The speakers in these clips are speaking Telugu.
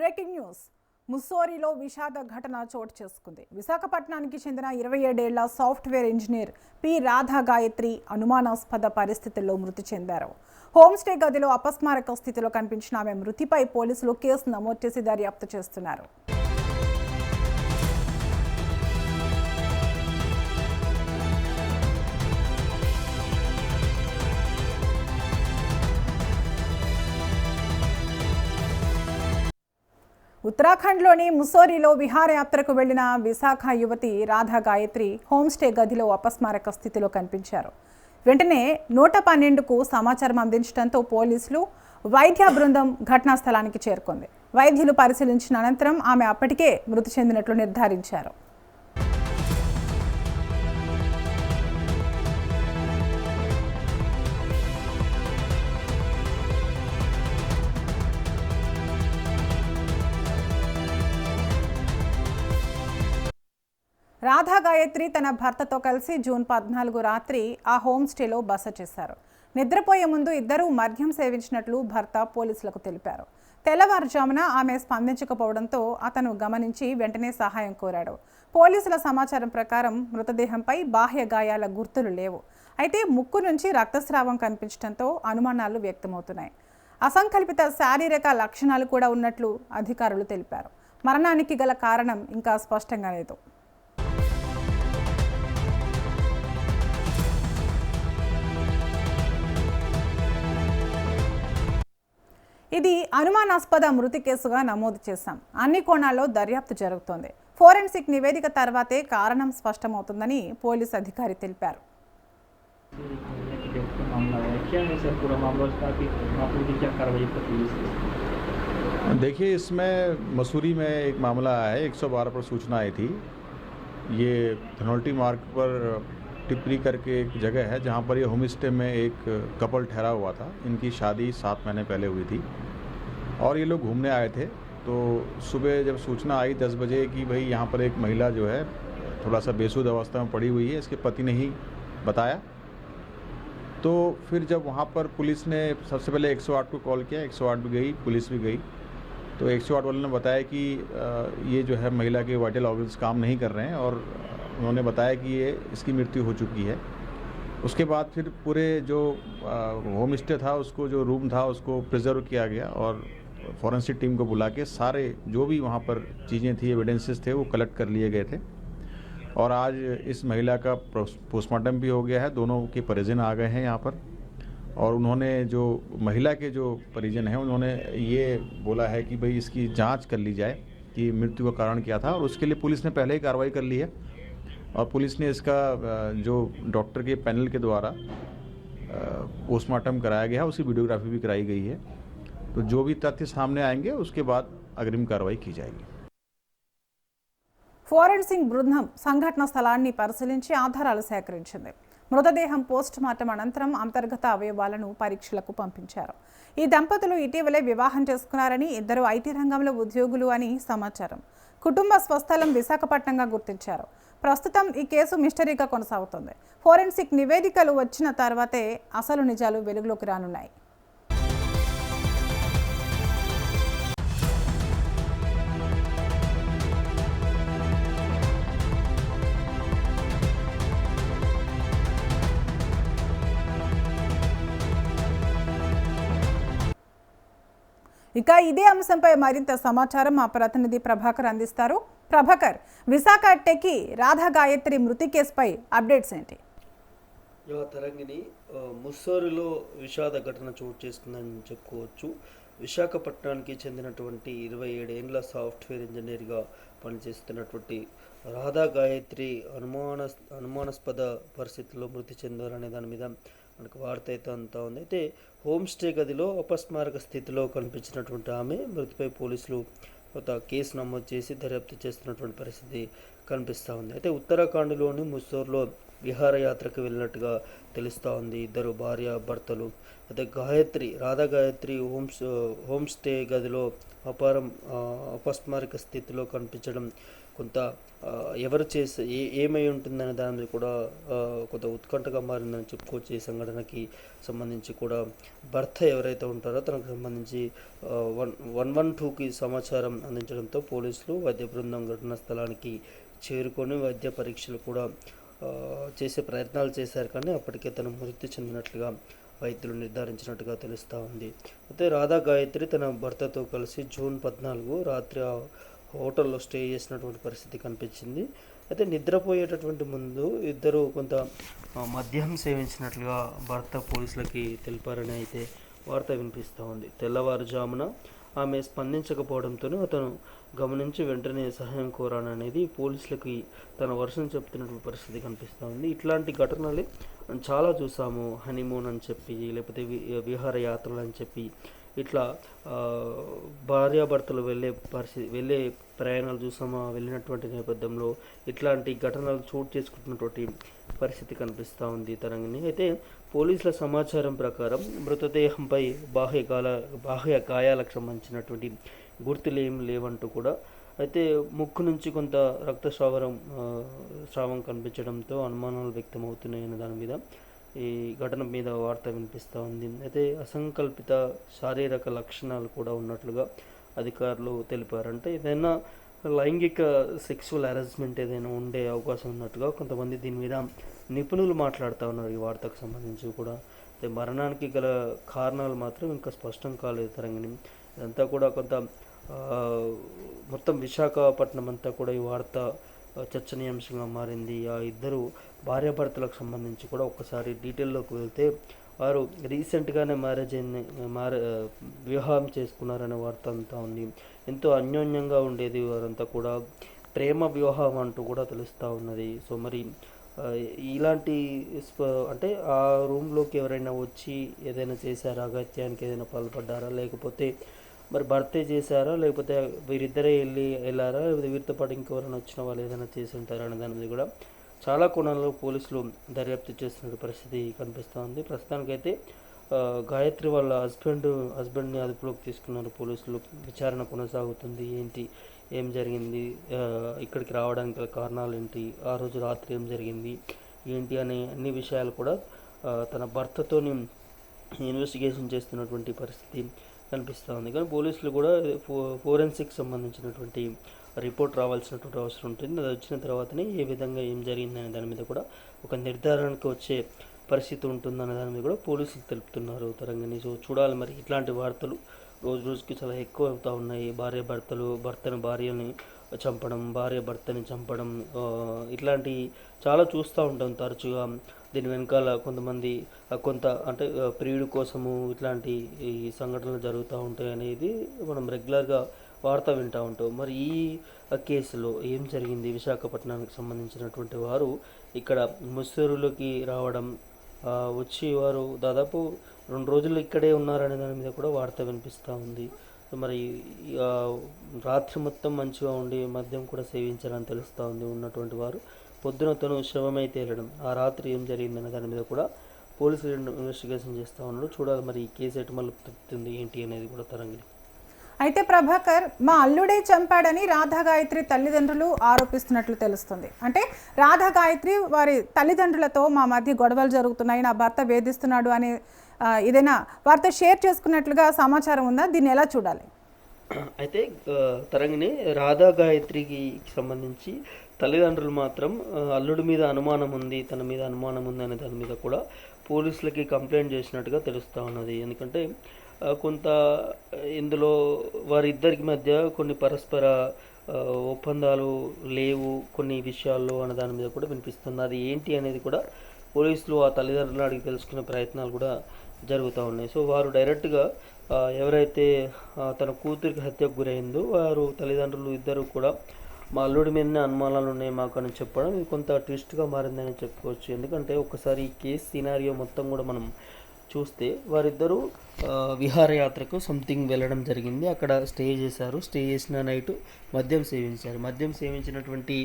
Breaking news. ముస్సోరిలో విషాద ఘటన చోటు చేసుకుంది. విశాఖపట్నానికి చెందిన 27 ఏళ్ల software engineer P Radha Gayatri అనుమానాస్పద పరిస్థితుల్లో మృతి చెందారు. హోంస్టే గదిలో అపస్మారక స్థితిలో కనిపించిన ఆమె మృతిపై పోలీసులు కేసు నమోదు చేసి దర్యాప్తు చేస్తున్నారు. ఉత్తరాఖండ్లోని ముస్సోరిలో విహారయాత్రకు వెళ్లిన విశాఖ యువతి రాధా గాయత్రి హోంస్టే గదిలో అపస్మారక స్థితిలో కనిపించారు. వెంటనే 112కు సమాచారం అందించడంతో పోలీసులు వైద్య బృందం ఘటనా స్థలానికి చేరుకుంది. వైద్యులు పరిశీలించిన అనంతరం ఆమె అప్పటికే మృతి చెందినట్లు నిర్ధారించారు. రాధా గాయత్రి తన భర్తతో కలిసి జూన్ 14 రాత్రి ఆ హోంస్టేలో బస చేశారు. నిద్రపోయే ముందు ఇద్దరూ మద్యం సేవించినట్లు భర్త పోలీసులకు తెలిపారు. తెల్లవారుజామున ఆమె స్పందించకపోవడంతో అతను గమనించి వెంటనే సహాయం కోరాడు. పోలీసుల సమాచారం ప్రకారం మృతదేహంపై బాహ్య గాయాల గుర్తులు లేవు. అయితే ముక్కు నుంచి రక్తస్రావం కనిపించడంతో అనుమానాలు వ్యక్తమవుతున్నాయి. అసంకల్పిత శారీరక లక్షణాలు కూడా ఉన్నట్లు అధికారులు తెలిపారు. మరణానికి గల కారణం ఇంకా స్పష్టంగా లేదు. ఇది అనుమానాస్పద మృతి కేసుగా నమోదు చేశాం. అన్ని కోణాల్లో దర్యాప్తు జరుగుతోంది. ఫోరెన్సిక్ నివేదిక తర్వాతే కారణం స్పష్టమవుతుందని పోలీస్ అధికారి తెలిపారు. देखिए, इसमें मसूरी में एक मामला है। 112 पर सूचना आई थी। ये धनौल्टी मार्ग पर टिप्परी करके एक जगह है जहाँ पर ये होम स्टे में एक कपल ठहरा हुआ था। इनकी शादी 7 महीने पहले हुई थी और ये लोग घूमने आए थे। तो सुबह जब सूचना आई 10 बजे कि भाई यहाँ पर एक महिला जो है थोड़ा सा बेसुध अवस्था में पड़ी हुई है, इसके पति ने ही बताया। तो फिर जब वहाँ पर पुलिस ने सबसे पहले 108 को कॉल किया, 108 भी गई, पुलिस भी गई। तो 108 वालों ने बताया कि ये जो है महिला के वाइटल ऑर्गन्स काम नहीं कर रहे हैं और उन्होंने बताया कि ये इसकी मृत्यु हो चुकी है। उसके बाद फिर पूरे जो होम स्टे था उसको जो रूम था उसको प्रिजर्व किया गया और फॉरेंसिक टीम को बुला के सारे जो भी वहाँ पर चीज़ें थी, एविडेंसेस थे, वो कलेक्ट कर लिए गए थे। और आज इस महिला का पोस्टमार्टम भी हो गया है। दोनों के परिजन आ गए हैं यहाँ पर और उन्होंने जो महिला के जो परिजन हैं उन्होंने ये बोला है कि भाई इसकी जांच कर ली जाए कि मृत्यु का कारण क्या था। और उसके लिए पुलिस ने पहले ही कार्रवाई कर ली है और पुलिस ने इसका जो डॉक्टर के पैनल के द्वारा पोस्टमार्टम कराया गया है, उसकी वीडियोग्राफी भी कराई गई है। तो जो भी तथ्य सामने आएंगे उसके बाद अग्रिम कार्रवाई की जाएगी। ఫోరెన్సిక్ బృందం సంఘటన స్థలాన్ని పరిశీలించి ఆధారాలు సేకరించింది. మృతదేహం పోస్ట్ మార్టం అనంతరం అంతర్గత అవయవాలను పరీక్షలకు పంపించారు. ఈ దంపతులు ఇటీవలే వివాహం చేసుకున్నారని, ఇద్దరు ఐటీ రంగంలో ఉద్యోగులు అని సమాచారం. కుటుంబ స్వస్థలం విశాఖపట్నంగా గుర్తించారు. ప్రస్తుతం ఈ కేసు మిస్టరీగా కొనసాగుతుంది. ఫోరెన్సిక్ నివేదికలు వచ్చిన తర్వాతే అసలు నిజాలు వెలుగులోకి రానున్నాయి. ఇక ఇదే అంశంపై మరింత సమాచారం మా ప్రతినిధి ప్రభాకర్ అందిస్తారు. ప్రభాకర్, విశాఖ టెకి రాధా గాయత్రి మృతి కేసుపై అప్డేట్స్ ఏంటి? తరంగిణి, ముస్సోరిలో విషాద ఘటన చోటు చేసుకుందని చెప్పుకోవచ్చు. విశాఖపట్నానికి చెందినటువంటి 27 ఏళ్ల సాఫ్ట్వేర్ ఇంజనీర్గా పనిచేస్తున్నటువంటి రాధా గాయత్రి అనుమానాస్పద పరిస్థితుల్లో మృతి చెందారనే దాని మీద మనకు వార్త అయితే అంతా ఉంది. అయితే హోమ్ స్టే గదిలో అపస్మారక స్థితిలో కనిపించినటువంటి ఆమె మృతిపై పోలీసులు కొత్త కేసు నమోదు చేసి దర్యాప్తు చేస్తున్నటువంటి పరిస్థితి కనిపిస్తూ ఉంది. అయితే ఉత్తరాఖండ్లోని ముస్సోర్లో విహారయాత్రకు వెళ్ళినట్టుగా తెలుస్తూ ఉంది ఇద్దరు భార్యాభర్తలు. అయితే రాధా గాయత్రి హోమ్ స్టే గదిలో అపస్మారక స్థితిలో కనిపించడం కొంత ఎవరు చేసే ఏమై ఉంటుందనే దాని మీద కూడా కొంత ఉత్కంఠగా మారిందని చెప్పుకోవచ్చు. ఈ సంఘటనకి సంబంధించి కూడా భర్త ఎవరైతే ఉంటారో తనకు సంబంధించి 112కి సమాచారం అందించడంతో పోలీసులు వైద్య బృందం ఘటనా స్థలానికి చేరుకొని వైద్య పరీక్షలు కూడా చేసే ప్రయత్నాలు చేశారు. కానీ అప్పటికే తను మృతి చెందినట్లుగా వైద్యులు నిర్ధారించినట్టుగా తెలుస్తూ ఉంది. అయితే రాధా గాయత్రి తన భర్తతో కలిసి జూన్ 14 రాత్రి ఆ హోటల్లో స్టే చేసినటువంటి పరిస్థితి కనిపించింది. అయితే నిద్రపోయేటటువంటి ముందు ఇద్దరు కొంత మద్యం సేవించినట్లుగా భర్త పోలీసులకి తెలిపారని అయితే వార్త వినిపిస్తూ ఉంది. తెల్లవారుజామున ఆమె స్పందించకపోవడంతో అతను గమనించి వెంటనే సహాయం కోరాననేది పోలీసులకి తన వర్షం చెప్తున్నటువంటి పరిస్థితి కనిపిస్తూ ఉంది. ఇట్లాంటి ఘటనలు చాలా చూసాము. హనీమూన్ అని చెప్పి, లేకపోతే విహారయాత్రలు అని చెప్పి, ఇట్లా భార్యాభర్తలు వెళ్ళే ప్రయాణాలు చూసాము. వెళ్ళినటువంటి నేపథ్యంలో ఇట్లాంటి ఘటనలు చోటు చేసుకుంటున్నటువంటి పరిస్థితి కనిపిస్తూ ఉంది తరంగిణి. అయితే పోలీసుల సమాచారం ప్రకారం మృతదేహంపై బాహ్య గాయాలకు సంబంధించినటువంటి గుర్తులు ఏం లేవంటూ కూడా, అయితే ముక్కు నుంచి కొంత స్రావం కనిపించడంతో అనుమానాలు వ్యక్తమవుతున్నాయన్న దాని మీద ఈ ఘటన మీద వార్త వినిపిస్తూ ఉంది. అయితే అసంకల్పిత శారీరక లక్షణాలు కూడా ఉన్నట్లుగా అధికారులు తెలిపారు. అంటే ఏదైనా లైంగిక సెక్సువల్ హెరాస్మెంట్ ఏదైనా ఉండే అవకాశం ఉన్నట్టుగా కొంతమంది దీని మీద నిపుణులు మాట్లాడుతూ ఉన్నారు ఈ వార్తకు సంబంధించి కూడా. అయితే మరణానికి గల కారణాలు మాత్రం ఇంకా స్పష్టం కాలేదు తరంగిణి. ఇదంతా కూడా కొంత మొత్తం విశాఖపట్నం అంతా కూడా ఈ వార్త చర్చనీయాంశంగా మారింది. ఆ ఇద్దరు భార్యాభర్తలకు సంబంధించి కూడా ఒక్కసారి డీటెయిల్లోకి వెళ్తే, వారు రీసెంట్గానే వివాహం చేసుకున్నారనే వార్త అంతా ఉంది. ఎంతో అన్యోన్యంగా ఉండేది వారంతా కూడా, ప్రేమ వివాహం అంటూ కూడా తెలుస్తూ ఉన్నది. సో మరి ఇలాంటి అంటే ఆ రూమ్లోకి ఎవరైనా వచ్చి ఏదైనా చేశారా, అగత్యానికి ఏదైనా పాల్పడ్డారా, లేకపోతే మరి భర్తే చేశారా, లేకపోతే వీరిద్దరే వెళ్ళారా, లేకపోతే వీరితో పాటు ఇంకెవరైనా వచ్చిన వాళ్ళు ఏదైనా చేసి ఉంటారా అనే దాని మీద కూడా చాలా కోణాల్లో పోలీసులు దర్యాప్తు చేస్తున్న పరిస్థితి కనిపిస్తూ ఉంది. ప్రస్తుతానికైతే గాయత్రి వాళ్ళ హస్బెండ్ని అదుపులోకి తీసుకున్నారు పోలీసులు. విచారణ కొనసాగుతుంది. ఏం జరిగింది, ఇక్కడికి రావడానికి గల కారణాలు ఏంటి, ఆ రోజు రాత్రి ఏం జరిగింది ఏంటి అనే అన్ని విషయాలు కూడా తన భర్తతోని ఇన్వెస్టిగేషన్ చేస్తున్నటువంటి పరిస్థితి కనిపిస్తూ ఉంది. కానీ పోలీసులు కూడా ఫోరెన్సిక్ సంబంధించినటువంటి రిపోర్ట్ రావాల్సినటువంటి అవసరం ఉంటుంది. అది వచ్చిన తర్వాతనే ఏ విధంగా ఏం జరిగిందనే దాని మీద కూడా ఒక నిర్ధారణకు వచ్చే పరిస్థితి ఉంటుందనే దాని మీద కూడా పోలీసులు తెలుపుతున్నారు తరంగిణి. సో చూడాలి మరి. ఇట్లాంటి వార్తలు రోజు రోజుకి చాలా ఎక్కువ అవుతూ ఉన్నాయి. భార్యని చంపడం, భార్య భర్తని చంపడం, ఇట్లాంటి చాలా చూస్తూ ఉంటాం తరచుగా. దీని వెనకాల కొంత అంటే ప్రియుడి కోసము ఇట్లాంటి ఈ సంఘటనలు జరుగుతూ ఉంటాయి అనేది మనం రెగ్యులర్గా వార్త వింటూ ఉంటాం. మరి ఈ కేసులో ఏం జరిగింది, విశాఖపట్నానికి సంబంధించినటువంటి వారు ఇక్కడ ముస్సూరులోకి రావడం, వచ్చి వారు దాదాపు 2 రోజులు ఇక్కడే ఉన్నారనే దాని మీద కూడా వార్త వినిపిస్తూ ఉంది. మరి రాత్రి మొత్తం మంచిగా ఉండి మద్యం కూడా సేవించారని తెలుస్తూ ఉంది ఉన్నటువంటి వారు. పొద్దున తను శవమై తేలడం, ఆ రాత్రి ఏం జరిగిందనే దాని మీద కూడా పోలీసులు ఇన్వెస్టిగేషన్ చేస్తూ ఉన్నారు. చూడాలి మరి ఈ కేసు ఎటు మళ్ళీ తప్పుతుంది ఏంటి అనేది కూడా తరంగిణి. అయితే ప్రభాకర్, మా అల్లుడే చంపాడని రాధా గాయత్రి తల్లిదండ్రులు ఆరోపిస్తున్నట్లు తెలుస్తుంది. అంటే రాధా గాయత్రి వారి తల్లిదండ్రులతో మా మధ్య గొడవలు జరుగుతున్నాయి, నా భర్త వేధిస్తున్నాడు అని ఏదైనా వారితో షేర్ చేసుకున్నట్లుగా సమాచారం ఉందా? దీన్ని ఎలా చూడాలి? అయితే తరంగిణి, రాధా గాయత్రికి సంబంధించి తల్లిదండ్రులు మాత్రం అల్లుడి మీద అనుమానం ఉంది, తన మీద అనుమానం ఉంది అనే దాని మీద కూడా పోలీసులకి కంప్లైంట్ చేసినట్టుగా తెలుస్తూ ఉన్నది. ఎందుకంటే కొంత ఇందులో వారిద్దరికి మధ్య కొన్ని పరస్పర ఒప్పందాలు లేవు కొన్ని విషయాల్లో అనే దాని మీద కూడా వినిపిస్తుంది. అది ఏంటి అనేది కూడా పోలీసులు ఆ తల్లిదండ్రులను అడిగి తెలుసుకునే ప్రయత్నాలు కూడా జరుగుతూ ఉన్నాయి. సో వారు డైరెక్ట్గా ఎవరైతే తన కూతురికి హత్యకు గురైందో వారు తల్లిదండ్రులు ఇద్దరు కూడా మా అల్లుడి మీదనే అనుమానాలు ఉన్నాయి మాకు అని చెప్పడం ఇది కొంత ట్విస్ట్గా మారిందని చెప్పుకోవచ్చు. ఎందుకంటే ఒకసారి ఈ కేసు సినారియో మొత్తం కూడా మనం చూస్తే వారిద్దరూ విహారయాత్రకు సంథింగ్ వెళ్ళడం జరిగింది. అక్కడ స్టే చేశారు. స్టే చేసిన నైట్ మద్యం సేవించారు. మద్యం సేవించినటువంటి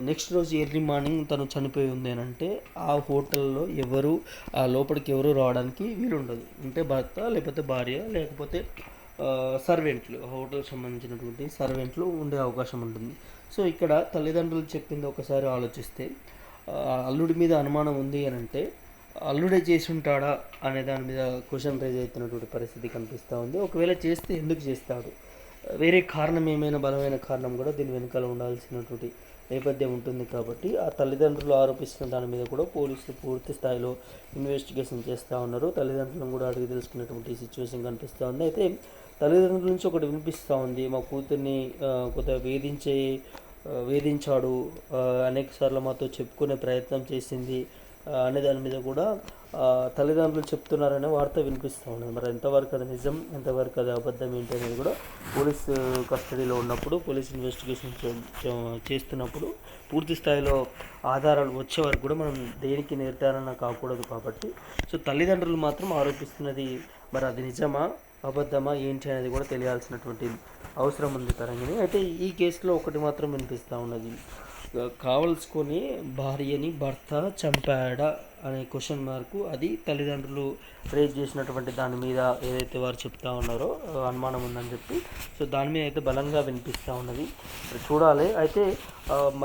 నెక్స్ట్ రోజు ఎర్లీ మార్నింగ్ తను చనిపోయి ఉంది అని అంటే ఆ హోటల్లో ఎవరు లోపలికి ఎవరు రావడానికి వీలుండదు. అంటే భర్త లేకపోతే భార్య లేకపోతే సర్వెంట్లు, హోటల్కి సంబంధించినటువంటి సర్వెంట్లు ఉండే అవకాశం ఉంటుంది. సో ఇక్కడ తల్లిదండ్రులు చెప్పింది ఒకసారి ఆలోచిస్తే అల్లుడి మీద అనుమానం ఉంది అని అంటే అల్లుడే చేసి ఉంటాడా అనే దాని మీద క్వశ్చన్ రైజ్ అవుతున్నటువంటి పరిస్థితి కనిపిస్తూ ఉంది. ఒకవేళ చేస్తే ఎందుకు చేస్తాడు, వేరే కారణం ఏమైనా బలమైన కారణం కూడా దీని వెనకాల ఉండాల్సినటువంటి నేపథ్యం ఉంటుంది. కాబట్టి ఆ తల్లిదండ్రులు ఆరోపిస్తున్న దాని మీద కూడా పోలీసులు పూర్తి స్థాయిలో ఇన్వెస్టిగేషన్ చేస్తూ ఉన్నారు. తల్లిదండ్రులను కూడా అడిగి తెలుసుకునేటువంటి సిచ్యువేషన్ కనిపిస్తూ ఉంది. అయితే తల్లిదండ్రుల నుంచి ఒకటి వినిపిస్తూ ఉంది, మా కూతుర్ని కొద్దిగా వేధించాడు, అనేక సార్లు మాతో చెప్పుకునే ప్రయత్నం చేసింది అనే దాని మీద కూడా తల్లిదండ్రులు చెప్తున్నారనే వార్త వినిపిస్తూ ఉన్నది. మరి ఎంతవరకు అది నిజం, ఎంతవరకు అది అబద్ధం ఏంటి అనేది కూడా పోలీస్ కస్టడీలో ఉన్నప్పుడు, పోలీస్ ఇన్వెస్టిగేషన్ చేస్తున్నప్పుడు పూర్తి స్థాయిలో ఆధారాలు వచ్చే వరకు కూడా మనం దేనికి నిర్ధారణ కాకూడదు. కాబట్టి సో తల్లిదండ్రులు మాత్రం ఆరోపిస్తున్నది మరి అది నిజమా అబద్ధమా ఏంటి అనేది కూడా తెలియాల్సినటువంటి అవసరం ఉంది తరంగిణి. అయితే ఈ కేసులో ఒకటి మాత్రం వినిపిస్తూ ఉన్నది, కావలసుకొని భార్యని భర్త చంపాడా అనే క్వశ్చన్ మార్కు, అది తల్లిదండ్రులు రేజ్ చేసినటువంటి దాని మీద ఏదైతే వారు చెప్తా ఉన్నారో అనుమానం ఉందని చెప్పి, సో దాని మీద అయితే బలంగా వినిపిస్తూ ఉన్నది. చూడాలి. అయితే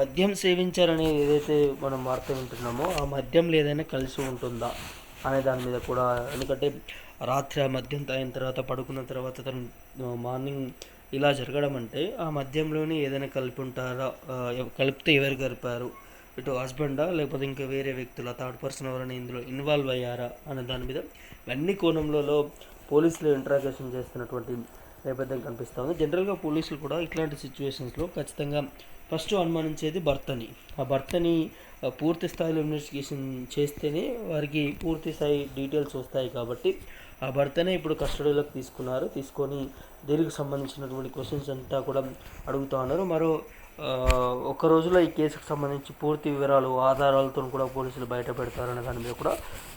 మద్యం సేవించారనే ఏదైతే మనం వార్త వింటున్నామో ఆ మద్యంలో ఏదైనా కలిసి ఉంటుందా అనే దాని మీద కూడా, ఎందుకంటే రాత్రి ఆ మద్యం తాగిన తర్వాత పడుకున్న తర్వాత తను మార్నింగ్ ఇలా జరగడం అంటే ఆ మద్యంలోనే ఏదైనా కలిపి ఉంటారా, కలిపితే ఎవరు కలిపారు, ఇటు హస్బెండా లేకపోతే ఇంకా వేరే వ్యక్తుల థర్డ్ పర్సన్ ఎవరైనా ఇందులో ఇన్వాల్వ్ అయ్యారా అనే దాని మీద అన్ని కోణంలో పోలీసులు ఇంట్రాగేషన్ చేస్తున్నటువంటి నేపథ్యం కనిపిస్తూ ఉంది. జనరల్గా పోలీసులు కూడా ఇట్లాంటి సిచ్యువేషన్స్లో ఖచ్చితంగా ఫస్ట్ అనుమానించేది భర్తని. ఆ భర్తని పూర్తి స్థాయిలో ఇన్వెస్టిగేషన్ చేస్తేనే వారికి పూర్తి స్థాయి డీటెయిల్స్ వస్తాయి. కాబట్టి ఆ భర్తనే ఇప్పుడు కస్టడీలోకి తీసుకొని దీనికి సంబంధించినటువంటి క్వశ్చన్స్ అంతా కూడా అడుగుతూ ఉన్నారు. మరో ఒక్క రోజులో ఈ కేసుకు సంబంధించి పూర్తి వివరాలు ఆధారాలతో కూడా పోలీసులు బయట పెడతారనే దాని మీద కూడా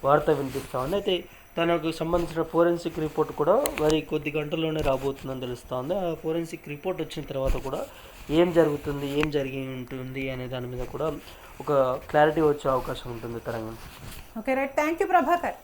వార్త వినిపిస్తూ ఉంది. అయితే తనకు సంబంధించిన ఫోరెన్సిక్ రిపోర్ట్ కూడా మరి కొద్ది గంటల్లోనే రాబోతుందని తెలుస్తూ ఉంది. ఆ ఫోరెన్సిక్ రిపోర్ట్ వచ్చిన తర్వాత కూడా ఏం జరుగుతుంది, ఏం జరిగి ఉంటుంది అనే దాని మీద కూడా ఒక క్లారిటీ వచ్చే అవకాశం ఉంటుంది తరంగం. Okay right, thank you Prabhakar.